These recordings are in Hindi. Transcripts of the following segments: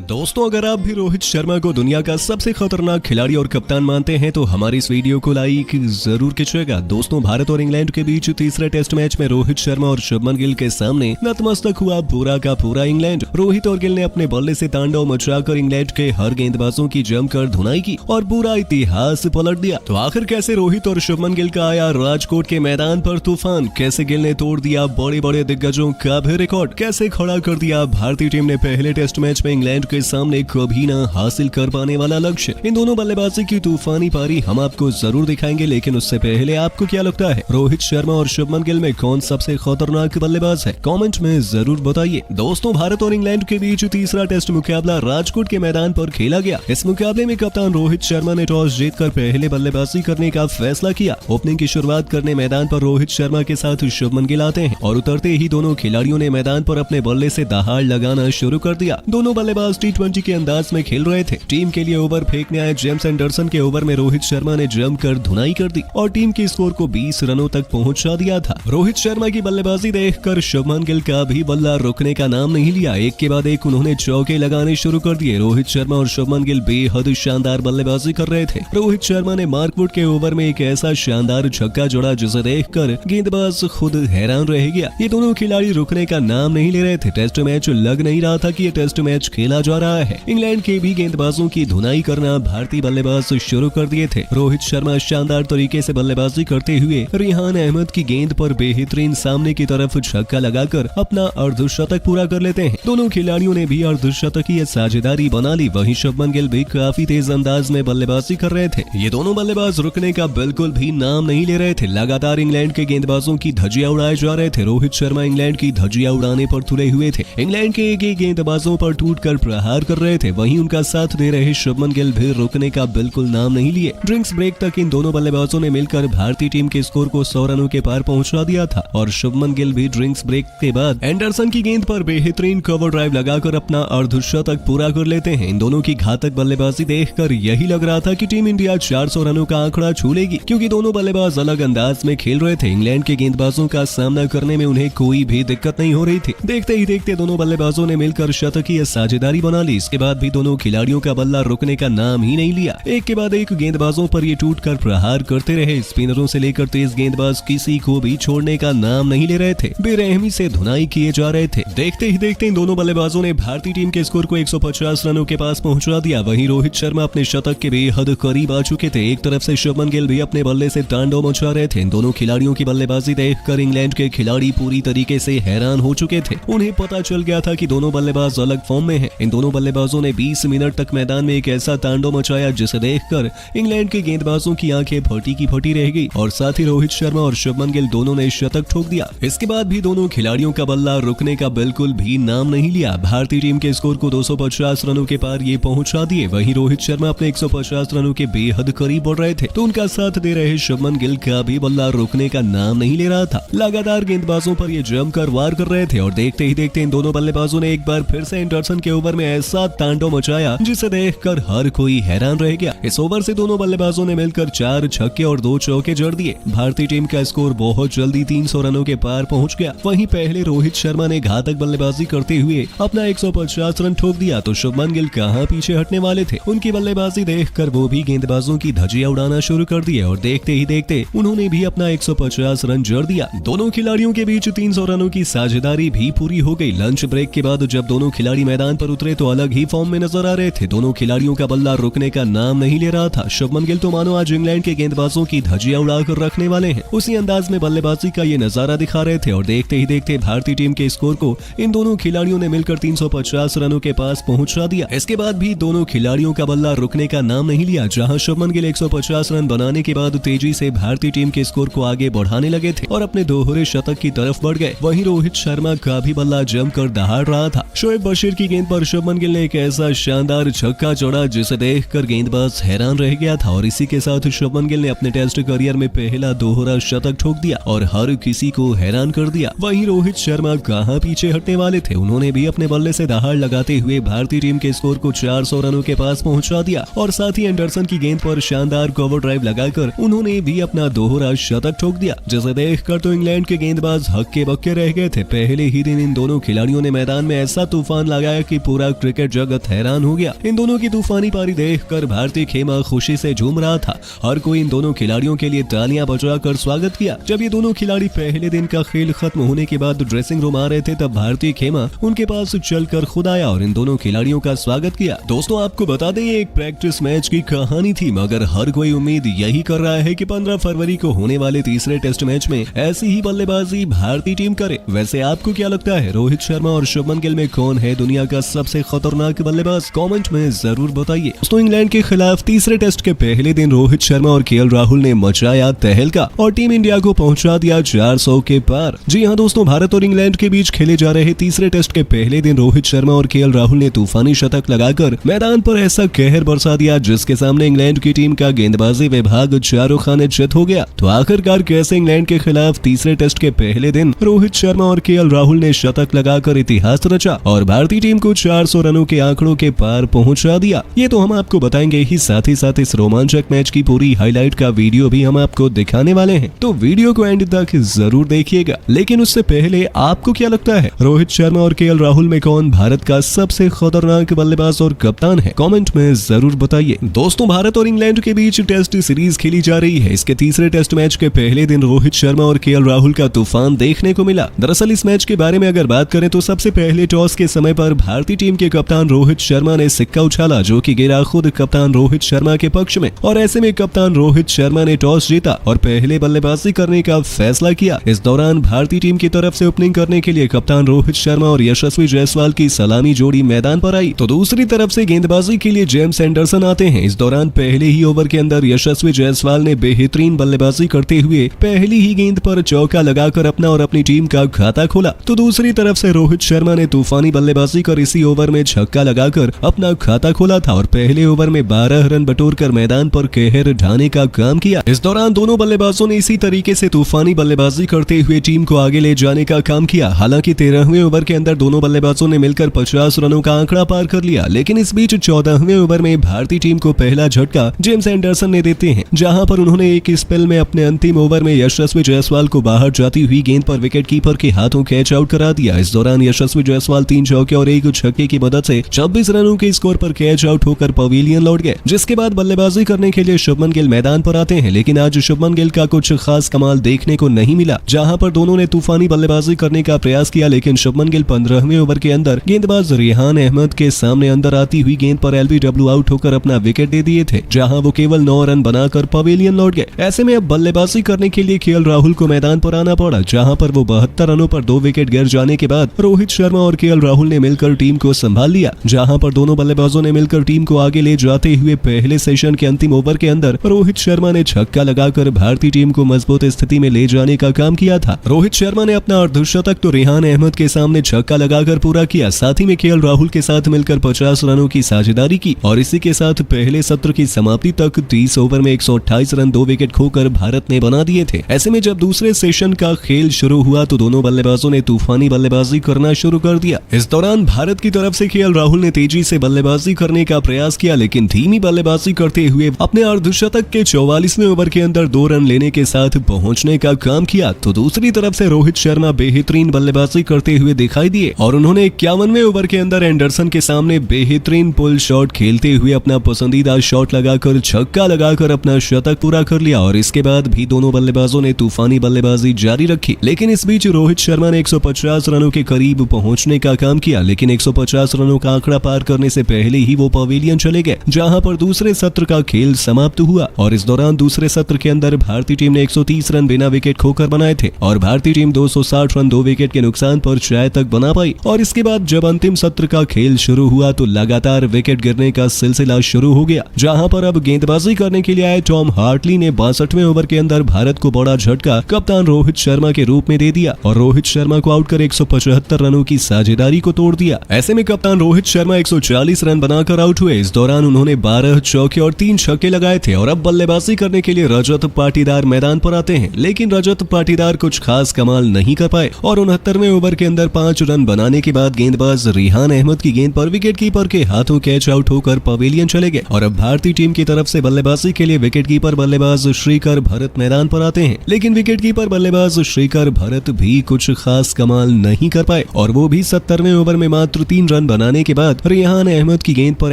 दोस्तों, अगर आप भी रोहित शर्मा को दुनिया का सबसे खतरनाक खिलाड़ी और कप्तान मानते हैं तो हमारी इस वीडियो को लाइक जरूर कीजिएगा। दोस्तों, भारत और इंग्लैंड के बीच तीसरे टेस्ट मैच में रोहित शर्मा और शुभमन गिल के सामने नतमस्तक हुआ पूरा का पूरा इंग्लैंड। रोहित और गिल ने अपने बल्ले से तांडव मचाकर इंग्लैंड के हर गेंदबाजों की जमकर धुनाई की और पूरा इतिहास पलट दिया। तो आखिर कैसे रोहित और शुभमन गिल का आया राजकोट के मैदान पर तूफान, कैसे गिल ने तोड़ दिया बड़े बड़े दिग्गजों का भी रिकॉर्ड, कैसे खड़ा कर दिया भारतीय टीम ने पहले टेस्ट मैच में इंग्लैंड के सामने कभी न हासिल कर पाने वाला लक्ष्य। इन दोनों बल्लेबाजी की तूफानी पारी हम आपको जरूर दिखाएंगे, लेकिन उससे पहले आपको क्या लगता है रोहित शर्मा और शुभमन गिल में कौन सबसे खतरनाक बल्लेबाज है? कमेंट में जरूर बताइए। दोस्तों, भारत और इंग्लैंड के बीच तीसरा टेस्ट मुकाबला राजकोट के मैदान पर खेला गया। इस मुकाबले में कप्तान रोहित शर्मा ने टॉस जीतकर पहले बल्लेबाजी करने का फैसला किया। ओपनिंग की शुरुआत करने मैदान पर रोहित शर्मा के साथ शुभमन गिल आते हैं और उतरते ही दोनों खिलाड़ियों ने मैदान पर अपने बल्ले से दहाड़ लगाना शुरू कर दिया। दोनों बल्लेबाज टी20 के अंदाज में खेल रहे थे। टीम के लिए ओवर फेंकने आए जेम्स एंडरसन के ओवर में रोहित शर्मा ने जमकर धुनाई कर दी और टीम के स्कोर को 20 रनों तक पहुंचा दिया था। रोहित शर्मा की बल्लेबाजी देखकर शुभमन गिल का भी बल्ला रुकने का नाम नहीं लिया। एक के बाद एक उन्होंने चौके लगाने शुरू कर दिए। रोहित शर्मा और शुभमन गिल बेहद शानदार बल्लेबाजी कर रहे थे। रोहित शर्मा ने मार्कवुड के ओवर में एक ऐसा शानदार छक्का जोड़ा जिसे देखकर गेंदबाज खुद हैरान रह गया। ये दोनों खिलाड़ी रुकने का नाम नहीं ले रहे थे। टेस्ट मैच लग नहीं रहा था कि ये टेस्ट मैच खेला जा रहा है। इंग्लैंड के भी गेंदबाजों की धुनाई करना भारतीय बल्लेबाज शुरू कर दिए थे। रोहित शर्मा शानदार तरीके से बल्लेबाजी करते हुए रिहान अहमद की गेंद पर बेहतरीन सामने की तरफ छक्का लगाकर अपना अर्धशतक पूरा कर लेते हैं। दोनों खिलाड़ियों ने भी अर्धशतकीय साझेदारी बना ली। वहीं शुभमन गिल भी काफी तेज अंदाज में बल्लेबाजी कर रहे थे। ये दोनों बल्लेबाज रुकने का बिल्कुल भी नाम नहीं ले रहे थे। लगातार इंग्लैंड के गेंदबाजों की धज्जियां उड़ाए जा रहे थे। रोहित शर्मा इंग्लैंड की धज्जियां उड़ाने पर तुले हुए थे। इंग्लैंड के एक गेंदबाजों पर टूटकर प्रहार कर रहे थे। वहीं उनका साथ दे रहे शुभमन गिल भी रुकने का बिल्कुल नाम नहीं लिए। ड्रिंक्स ब्रेक तक इन दोनों बल्लेबाजों ने मिलकर भारतीय टीम के स्कोर को 100 रनों के पार पहुंचा दिया था और शुभमन गिल भी ड्रिंक्स ब्रेक के बाद एंडरसन की गेंद पर बेहतरीन कवर ड्राइव लगाकर अपना अर्धशतक पूरा कर लेते हैं। इन दोनों की घातक बल्लेबाजी देखकर यही लग रहा था कि टीम इंडिया 400 रनों का आंकड़ा छू लेगी, क्योंकि दोनों बल्लेबाज अलग अंदाज में खेल रहे थे। इंग्लैंड के गेंदबाजों का सामना करने में उन्हें कोई भी दिक्कत नहीं हो रही थी। देखते ही देखते दोनों बल्लेबाजों ने मिलकर शतकीय साझेदारी बना ली। इसके बाद भी दोनों खिलाड़ियों का बल्ला रुकने का नाम ही नहीं लिया। एक के बाद एक गेंदबाजों पर ये टूटकर प्रहार करते रहे। स्पिनरों से लेकर तेज गेंदबाज किसी को भी छोड़ने का नाम नहीं ले रहे थे। बेरहमी से धुनाई किए जा रहे थे। देखते ही देखते इन दोनों बल्लेबाजों ने भारतीय टीम के स्कोर को 150 रनों के पास पहुंचा दिया। वहीं रोहित शर्मा अपने शतक के बेहद करीब आ चुके थे। एक तरफ से शुभमन गिल भी अपने बल्ले से तांडव मचा रहे थे। इन दोनों खिलाड़ियों की बल्लेबाजी देखकर इंग्लैंड के खिलाड़ी पूरी तरीके से हैरान हो चुके थे। उन्हें पता चल गया था कि दोनों बल्लेबाज अलग फॉर्म में हैं। इन दोनों बल्लेबाजों ने 20 मिनट तक मैदान में एक ऐसा तांडव मचाया जिसे देखकर इंग्लैंड के गेंदबाजों की आंखें फटी की फटी रह गई और साथ ही रोहित शर्मा और शुभमन गिल दोनों ने शतक ठोक दिया। इसके बाद भी दोनों खिलाड़ियों का बल्ला रुकने का बिल्कुल भी नाम नहीं लिया। भारतीय टीम के स्कोर को 250 रनों के पार ये पहुंचा दिए। वहीं रोहित शर्मा अपने 150 रनों के बेहद करीब बढ़ रहे थे, तो उनका साथ दे रहे शुभमन गिल का भी बल्ला रुकने का नाम नहीं ले रहा था। लगातार गेंदबाजों पर ये जमकर वार कर रहे थे और देखते ही देखते इन दोनों बल्लेबाजों ने एक बार फिर से एंडरसन के ओवर में ऐसा तांडव मचाया जिसे देखकर हर कोई हैरान रह गया। इस ओवर से दोनों बल्लेबाजों ने मिलकर 4 छक्के और 2 चौके जड़ दिए। भारतीय टीम का स्कोर बहुत जल्दी 300 रनों के पार पहुंच गया। वहीं पहले रोहित शर्मा ने घातक बल्लेबाजी करते हुए अपना 150 रन ठोक दिया, तो शुभमन गिल कहां पीछे हटने वाले थे। उनकी बल्लेबाजी देखकर वो भी गेंदबाजों की धज्जियां उड़ाना शुरू कर दिए और देखते ही देखते उन्होंने भी अपना 150 रन जड़ दिया। दोनों खिलाड़ियों के बीच 300 रनों की साझेदारी भी पूरी हो गई। लंच ब्रेक के बाद जब दोनों खिलाड़ी मैदान पर उतरे तो अलग ही फॉर्म में नजर आ रहे थे। दोनों खिलाड़ियों का बल्ला रुकने का नाम नहीं ले रहा था। शुभमन गिल तो मानो आज इंग्लैंड के गेंदबाजों की धज्जियां उड़ाकर रखने वाले हैं। उसी अंदाज में बल्लेबाजी का ये नजारा दिखा रहे थे और देखते ही देखते भारतीय टीम के स्कोर को इन दोनों खिलाड़ियों ने मिलकर 350 रनों के पास पहुंचा दिया। इसके बाद भी दोनों खिलाड़ियों का बल्ला रुकने का नाम नहीं लिया। जहां शुभमन गिल 150 रन बनाने के बाद तेजी से भारतीय टीम के स्कोर को आगे बढ़ाने लगे थे और अपने दोहरे शतक की तरफ बढ़ गए, वहीं रोहित शर्मा का भी बल्ला जमकर दहाड़ रहा था। शोएब बशीर की गेंद पर शुभमन शुभमन गिल ने एक ऐसा शानदार छक्का छोड़ा जिसे देखकर गेंदबाज हैरान रह गया था और इसी के साथ शुभमन गिल ने अपने टेस्ट करियर में पहला दोहरा शतक ठोक दिया और हर किसी को हैरान कर दिया। वहीं रोहित शर्मा कहां पीछे हटने वाले थे, उन्होंने भी अपने बल्ले से दहाड़ लगाते हुए भारतीय टीम के स्कोर को 400 रनों के पास पहुंचा दिया और साथ ही एंडरसन की गेंद पर शानदार कवर ड्राइव लगाकर उन्होंने भी अपना दोहरा शतक ठोक दिया, जिसे देखकर तो इंग्लैंड के गेंदबाज हक्के बक्के रह गए थे। पहले ही दिन इन दोनों खिलाड़ियों ने मैदान में ऐसा तूफान लगाया कि पूरा क्रिकेट जगत हैरान हो गया। इन दोनों की तूफानी पारी देखकर भारतीय खेमा खुशी से झूम रहा था। हर कोई इन दोनों खिलाड़ियों के लिए तालियां बजाकर स्वागत किया। जब ये दोनों खिलाड़ी पहले दिन का खेल खत्म होने के बाद ड्रेसिंग रूम आ रहे थे, तब भारतीय खेमा उनके पास चलकर खुद आया और इन दोनों खिलाड़ियों का स्वागत किया। दोस्तों, आपको बता दें ये एक प्रैक्टिस मैच की कहानी थी, मगर हर कोई उम्मीद यही कर रहा है कि 15 फरवरी को होने वाले तीसरे टेस्ट मैच में ऐसी ही बल्लेबाजी भारतीय टीम करे। वैसे आपको क्या लगता है, रोहित शर्मा और शुभमन गिल में कौन है दुनिया का सबसे खतरनाक बल्लेबाज? कमेंट में जरूर बताइए। दोस्तों, इंग्लैंड के खिलाफ तीसरे टेस्ट के पहले दिन रोहित शर्मा और केएल राहुल ने मचाया तहलका और टीम इंडिया को पहुंचा दिया 400 के पार। जी हां दोस्तों, भारत और इंग्लैंड के बीच खेले जा रहे तीसरे टेस्ट के पहले दिन रोहित शर्मा और केएल राहुल ने तूफानी शतक लगाकर मैदान पर ऐसा कहर बरसा दिया जिसके सामने इंग्लैंड की टीम का गेंदबाजी विभाग चारों खाने चित हो गया। तो आखिरकार कैसे इंग्लैंड के खिलाफ तीसरे टेस्ट के पहले दिन रोहित शर्मा और केएल राहुल ने शतक लगाकर इतिहास रचा और भारतीय टीम को 400 रनों के आंकड़ों के पार पहुंचा दिया, ये तो हम आपको बताएंगे ही। साथ ही साथ इस रोमांचक मैच की पूरी हाईलाइट का वीडियो भी हम आपको दिखाने वाले हैं, तो वीडियो को एंड तक जरूर देखिएगा। लेकिन उससे पहले आपको क्या लगता है, रोहित शर्मा और केएल राहुल में कौन भारत का सबसे खतरनाक बल्लेबाज और कप्तान है? कमेंट में जरूर बताइए। दोस्तों, भारत और इंग्लैंड के बीच टेस्ट सीरीज खेली जा रही है। इसके तीसरे टेस्ट मैच के पहले दिन रोहित शर्मा और केएल राहुल का तूफान देखने को मिला। दरअसल इस मैच के बारे में अगर बात करें तो सबसे पहले टॉस के समय पर भारतीय टीम के कप्तान रोहित शर्मा ने सिक्का उछाला, जो कि गिरा खुद कप्तान रोहित शर्मा के पक्ष में और ऐसे में कप्तान रोहित शर्मा ने टॉस जीता और पहले बल्लेबाजी करने का फैसला किया। इस दौरान भारतीय टीम की तरफ से ओपनिंग करने के लिए कप्तान रोहित शर्मा और यशस्वी जायसवाल की सलामी जोड़ी मैदान पर आई, तो दूसरी तरफ से गेंदबाजी के लिए जेम्स एंडरसन आते हैं। इस दौरान पहले ही ओवर के अंदर यशस्वी जायसवाल ने बेहतरीन बल्लेबाजी करते हुए पहली ही गेंद पर चौका लगाकर अपना और अपनी टीम का खाता खोला, तो दूसरी तरफ से रोहित शर्मा ने तूफानी बल्लेबाजी कर इसी ओवर में छक्का लगाकर अपना खाता खोला था और पहले ओवर में 12 रन बटोरकर मैदान पर कहर ढाने का काम किया। इस दौरान दोनों बल्लेबाजों ने इसी तरीके से तूफानी बल्लेबाजी करते हुए टीम को आगे ले जाने का काम किया। हालांकि 13वें ओवर के अंदर दोनों बल्लेबाजों ने मिलकर 50 रनों का आंकड़ा पार कर लिया, लेकिन इस बीच 14वें ओवर में भारतीय टीम को पहला झटका जेम्स एंडरसन ने देते हैं, जहां पर उन्होंने एक स्पेल में अपने अंतिम ओवर में यशस्वी जायसवाल को बाहर जाती हुई गेंद पर विकेट कीपर के हाथों कैच आउट करा दिया। इस दौरान यशस्वी जायसवाल 3 चौके और 1 छक्के की मदद से 26 रनों के स्कोर पर कैच आउट होकर पवेलियन लौट गए, जिसके बाद बल्लेबाजी करने के लिए शुभमन गिल मैदान पर आते हैं। लेकिन आज शुभमन गिल का कुछ खास कमाल देखने को नहीं मिला, जहां पर दोनों ने तूफानी बल्लेबाजी करने का प्रयास किया, लेकिन शुभमन गिल 15वें ओवर के अंदर गेंदबाज रेहान अहमद के सामने अंदर आती हुई गेंद पर एलबीडब्ल्यू आउट होकर अपना विकेट दे दिए थे, जहां वो केवल 9 रन बनाकर पवेलियन लौट गए। ऐसे में अब बल्लेबाजी करने के लिए केएल राहुल को मैदान पर आना पड़ा, जहां पर वो 72 रनों पर 2 विकेट गिर जाने के बाद रोहित शर्मा और केएल राहुल ने मिलकर टीम को संभाल लिया, जहां पर दोनों बल्लेबाजों ने मिलकर टीम को आगे ले जाते हुए पहले सेशन के अंतिम ओवर के अंदर रोहित शर्मा ने छक्का लगाकर भारतीय टीम को मजबूत स्थिति में ले जाने का काम किया था। रोहित शर्मा ने अपना अर्धशतक तो रेहान अहमद के सामने छक्का लगाकर पूरा किया, साथ ही में केएल राहुल के साथ मिलकर 50 रनों की साझेदारी की और इसी के साथ पहले सत्र की समाप्ति तक 30 ओवर में 128 रन 2 विकेट खोकर भारत ने बना दिए थे। ऐसे में जब दूसरे सेशन का खेल शुरू हुआ तो दोनों बल्लेबाजों ने तूफानी बल्लेबाजी करना शुरू कर दिया। इस दौरान भारत की तरफ से केएल राहुल ने तेजी से बल्लेबाजी करने का प्रयास किया, लेकिन धीमी बल्लेबाजी करते हुए अपने अर्धशतक के 44वें ओवर के अंदर 2 रन लेने के साथ पहुंचने का काम किया। तो दूसरी तरफ से रोहित शर्मा बेहतरीन बल्लेबाजी करते हुए दिखाई दिए और उन्होंने 51वें ओवर के अंदर एंडरसन के सामने बेहतरीन पुल शॉट खेलते हुए अपना पसंदीदा शॉट लगाकर छक्का लगाकर अपना शतक पूरा कर लिया और इसके बाद भी दोनों बल्लेबाजों ने तूफानी बल्लेबाजी जारी रखी। लेकिन इस बीच रोहित शर्मा ने 150 रनों के करीब पहुंचने का काम किया, लेकिन 150 रनों का आंकड़ा पार करने से पहले ही वो पवेलियन चले गए, जहां पर दूसरे सत्र का खेल समाप्त हुआ और इस दौरान दूसरे सत्र के अंदर भारतीय टीम ने 130 रन बिना विकेट खोकर बनाए थे और भारतीय टीम 260 रन 2 विकेट के नुकसान पर 6 तक बना पाई। और इसके बाद जब अंतिम सत्र का खेल शुरू हुआ तो लगातार विकेट गिरने का सिलसिला शुरू हो गया, जहां पर अब गेंदबाजी करने के लिए आए टॉम हार्टली ने 62वें ओवर के अंदर भारत को बड़ा झटका कप्तान रोहित शर्मा के रूप में दे दिया और रोहित शर्मा को आउट कर 175 रनों की साझेदारी को तोड़ दिया। ऐसे में कप्तान रोहित शर्मा 140 रन बनाकर आउट हुए। इस दौरान उन्होंने 12 चौके और 3 छक्के लगाए थे और अब बल्लेबाजी करने के लिए रजत पाटीदार मैदान पर आते हैं, लेकिन रजत पाटीदार कुछ खास कमाल नहीं कर पाए और 69वें ओवर के अंदर 5 रन बनाने के बाद गेंदबाज रिहान अहमद की गेंद पर विकेटकीपर के हाथों कैच आउट होकर पवेलियन चले गए। और अब भारतीय टीम की तरफ से बल्लेबाजी के लिए विकेटकीपर बल्लेबाज श्रीकर भरत मैदान पर आते हैं, लेकिन विकेटकीपर बल्लेबाज श्रीकर भरत भी कुछ खास कमाल नहीं कर पाए और वो भी 70वें ओवर में मात्र 3 रन बनाने के बाद रिहान अहमद की गेंद पर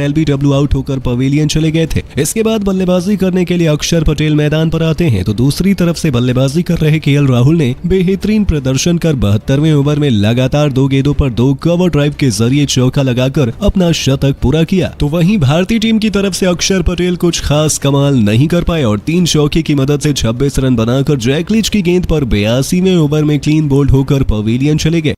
एलबीडब्ल्यू आउट होकर पवेलियन चले गए थे। इसके बाद बल्लेबाजी करने के लिए अक्षर पटेल मैदान पर आते हैं, तो दूसरी तरफ से बल्लेबाजी कर रहे केएल राहुल ने बेहतरीन प्रदर्शन कर 72वें ओवर में लगातार 2 गेंदों पर 2 कवर ड्राइव के जरिए चौका लगाकर अपना शतक पूरा किया। तो वहीं भारतीय टीम की तरफ से अक्षर पटेल कुछ खास कमाल नहीं कर पाए और 3 चौके की मदद से 26 रन बनाकर जैक लीच की गेंद पर 82वें ओवर में क्लीन बोल्ड होकर पवेलियन चले गए।